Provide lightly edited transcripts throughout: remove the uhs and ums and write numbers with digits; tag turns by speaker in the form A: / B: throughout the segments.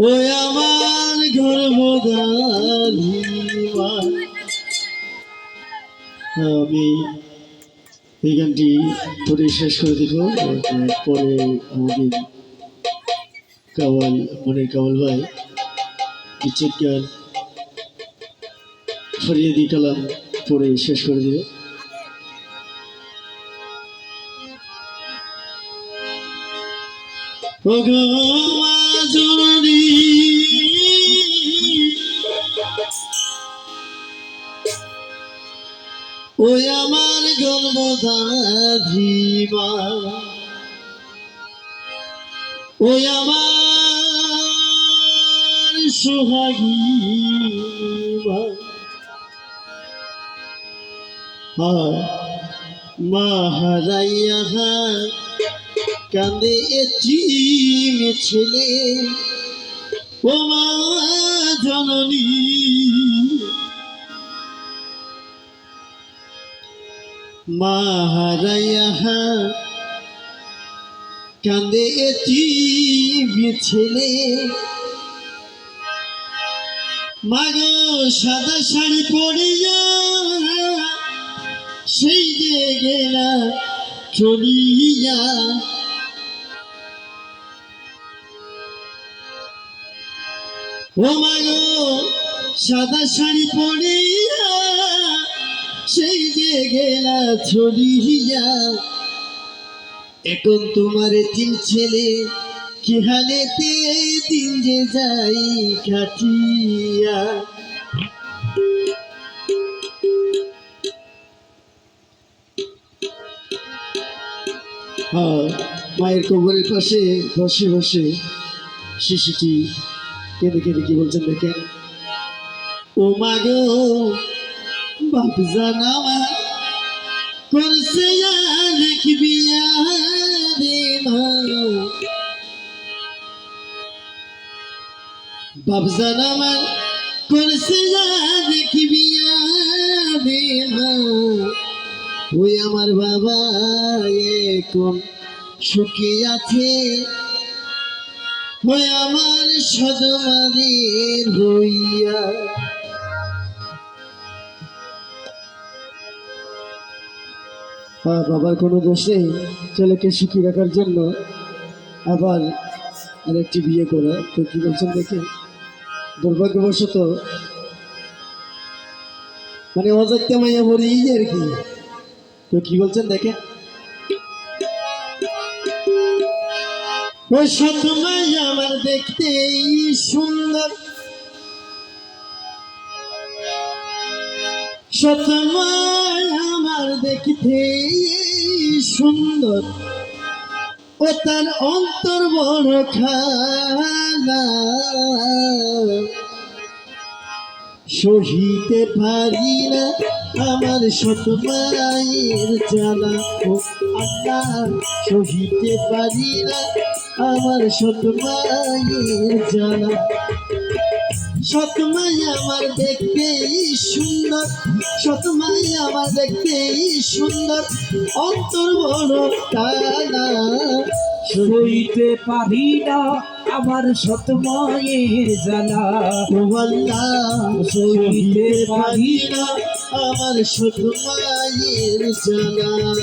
A: ওই আমার গর্ভধারী মা। আমি এই গানটি পরে শেষ করে দিব। পরে আমাদের কাওয়াল মনের কাওয়াল ভাই বিচ্ছেদ গান ফরিয়াদি কালাম পরে শেষ করে দেবে। ও গো মা জননী, ওই আমার গর্ভধারী মা, ওই আমার সোহাগী মা। মা হারাইয়া কান্দে এতিম ছেলে, ও মা জননী। মা হারাইয়া কান্দে এতিম ছেলে, মাগো সাদা শাড়ি পরিয়া সেই যে গেলা চলিয়া। ও মাগো সাদা শাড়ি পরিয়া সেই যে গেলা চলিয়া। এখন তোমার তিন ছেলে কি হালেতে দিন যে যাই কাটিয়া। মায়ের কবরের পাশে বসে বসে শিশুটি কেঁদে কেঁদে কি বলছেন দেখেন। ও মা গো বাপ জানা করছে বিয়া রে মা, বাপ জানা করছে বিয়া রে মা। ওই আমার বাবা এখন সুখী আছে, ওই আমার সদমাদের হইয়া। বাবার কোনো দোষ নেই, ছেলেকে সুখী রাখার জন্য আবার আরেকটি বিয়ে করা। তো কি বলছেন দেখে, দুর্ভাগ্যবশত মানে অজাক্তা মাইয়া বলি আর কি। তো কি বলছেন দেখেন, ওই সৎ মাইয়া আমার দেখতে সুন্দর, সৎ মাইয়া আমার দেখতে সুন্দর, ও তার অন্তর বড় খানা। সহিতে পারি না আমার সৎ মায়ের জ্বালা, ও আল্লাহ সহিতে পারি না আমার সৎ মায়ের জ্বালা। সৎ মাই আমার দেখতেই সুন্দর, সৎ মাই আমার দেখতেই সুন্দর, অন্তর বড় কানা।
B: সইতে পারি না আমার সৎ মায়ের জ্বালা,
A: ও আল্লাহ সইতে পারি না আমার সৎ মায়ের জ্বালা।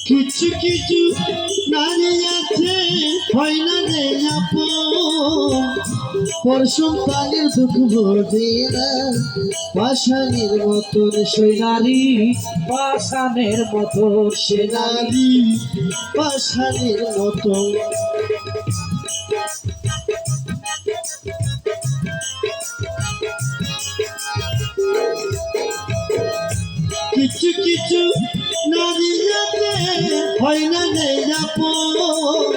A: কিছু কিছু নারী আছে হয় না রে আপন, পরশুম তালের দুঃখ বোঝে না পাষাণের মতন। সে নারী
B: পাষাণের মতো,
A: সে নারী পাষাণের মতন। কিছু কিছু নারী আছে হয় না রে আপন,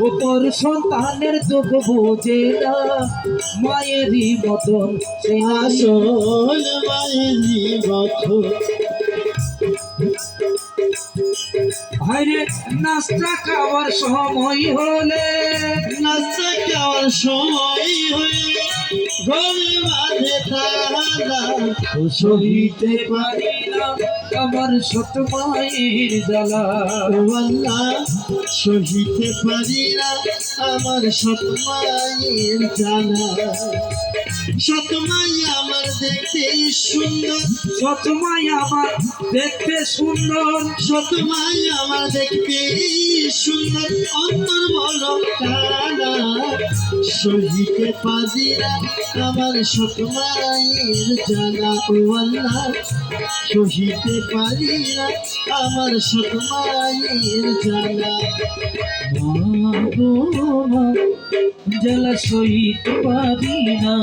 B: উপর সন্তানের দুঃখ বোঝে না মায়েরই মতন সে
A: আসল মায়েরই মতো।
B: ভাইরে নাস্তা খাওয়ার সময় হলে
A: নাস্তা খাওয়ার সময় হয়ে ঘরে বাঁধে তালা,
B: সহিতে পারি না আমার সত মায়ের জ্বালা।
A: ও আল্লাহ সহিতে পারি না আমার সৎ মায়ের জ্বালা। সৎ মাই আমার দেখতে সুন্দর,
B: সত মাই আমার দেখতে সুন্দর,
A: সৎ মাই আমার দেখতে সুন্দর, অন্তর বড় কালা। সহিতে পারি না আমার সৎ মায়ের জ্বালা। ও আল্লাহ সহিতে পারি না আমার সৎ মায়ের জ্বালা।
B: মা গো মা জ্বালা সইতে পারি না,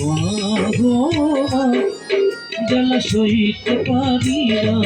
B: মা গো মা জ্বালা সইতে পারি না।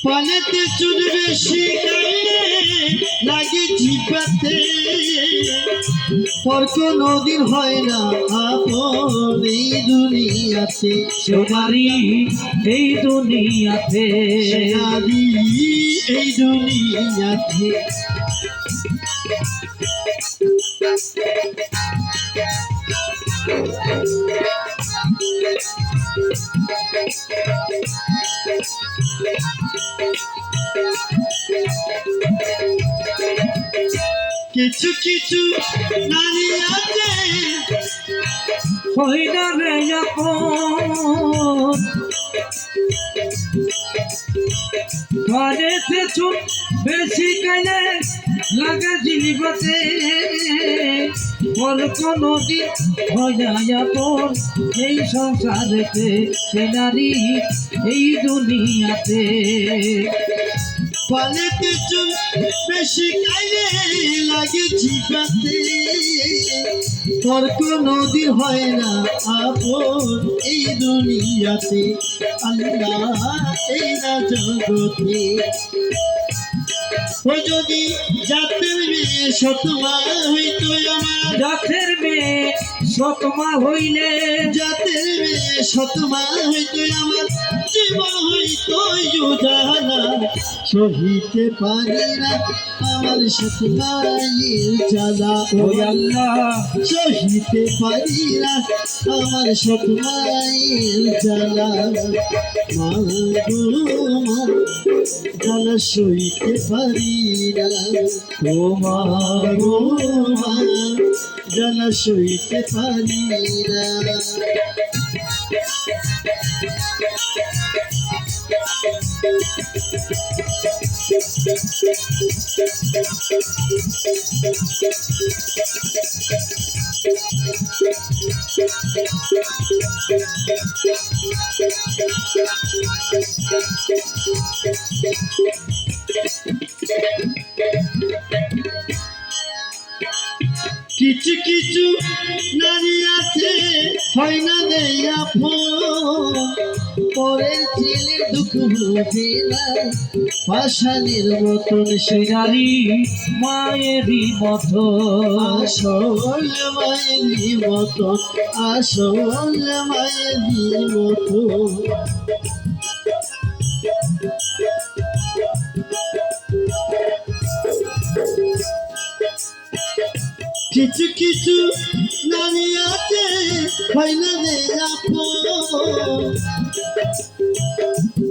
A: পানেতে চুল বেশি গাইলে লাগে জিপাতে, পর কোনদিন হয় না আপন এই দুনিয়াতে।
B: সোনারি এই দুনিয়াতে,
A: নারী এই দুনিয়াতে। কিছু কিছু নারী আছে
B: হয় না রে আপন, ঘরেতে চুপ বেশি কাইলে লাগা জিনিসপতে, পর কোনো দিন হয় না আপন এই সংসারেতে, সে নারী এই দুনিয়াতে।
A: পানেতে চুল বেশি গাইলে লাগে জিপাতে, পর কোনদিন হয় না আপন এই দুনিয়াতে। আল্লাহ এই না জগতে। ও যদি জাতের মেয়ে সতমা হইতো আমার,
B: জাতের মেয়ে সতমা হইলে,
A: জাতের মেয়ে সতমা হইতো আমার, জীবন হইতো উজালা। সহিতে পারি না আমার সৎ মায়ের জ্বালা। ও
B: আল্লাহ
A: সহিতে পারি না আমার সৎ মায়ের জ্বালা। মা গো মা জ্বালা সইতে পারি না,
B: ও মা
A: গো মা জ্বালা সইতে পারি না। কিছু কিছু নারী আছে হয় না দেয় আপন, পরের ছেলের দুঃখ বোঝে না পাষাণের মতন। সে
B: নারী মায়েরই মতো,
A: আসল মায়েরই মতন, আসল মায়েরই মতন। কিছু কিছু নারী আছে হয় না দেয় আপন,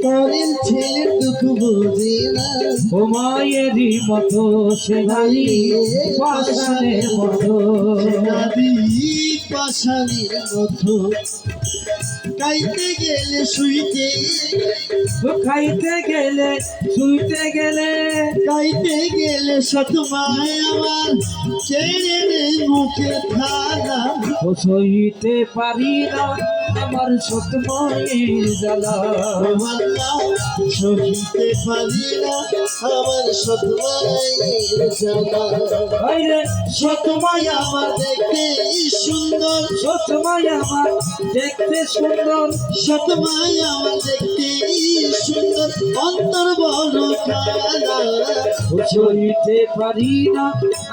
A: পরের ছেলের দুঃখ বোঝে না
B: ও মায়েরই মতো, সে নারী পাষাণের মতো।
A: নারী পাশালির মতো গাইতে গেলে শুইতে
B: খাইতে গেলে শুইতে গেলে
A: গাইতে গেলে সতমায় আমার ছেড়ে নে মুখে খানা
B: ও সইতে পারি না আমার সতময়ের জ্বালা
A: আল্লাহ সহিতে পারি না আমার সতমায়ের জানা
B: আরে
A: সতমায় আমার দেখতে সুন্দর
B: সতময় আমার দেখতে সুন্দর
A: সতমায় আমার দেখতে সুন্দর অন্তর বড় কালা
B: ও সইতে পারি না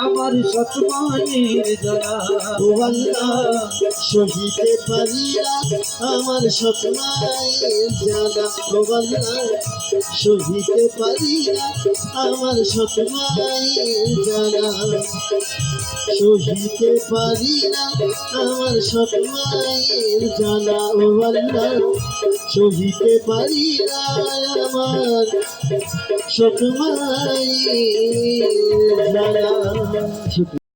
B: আমার সতময়ের জ্বালা
A: ও আল্লাহ সহিতে পারি না আমার সতমায়ের জানা ও আল্লাহ সহিতে পারি না আমার সতমায়ের জানা সহিতে পারি না আমার সতমায়ের জানা ও আল্লাহ সহিতে পারি না আমার সতমায়ের জানা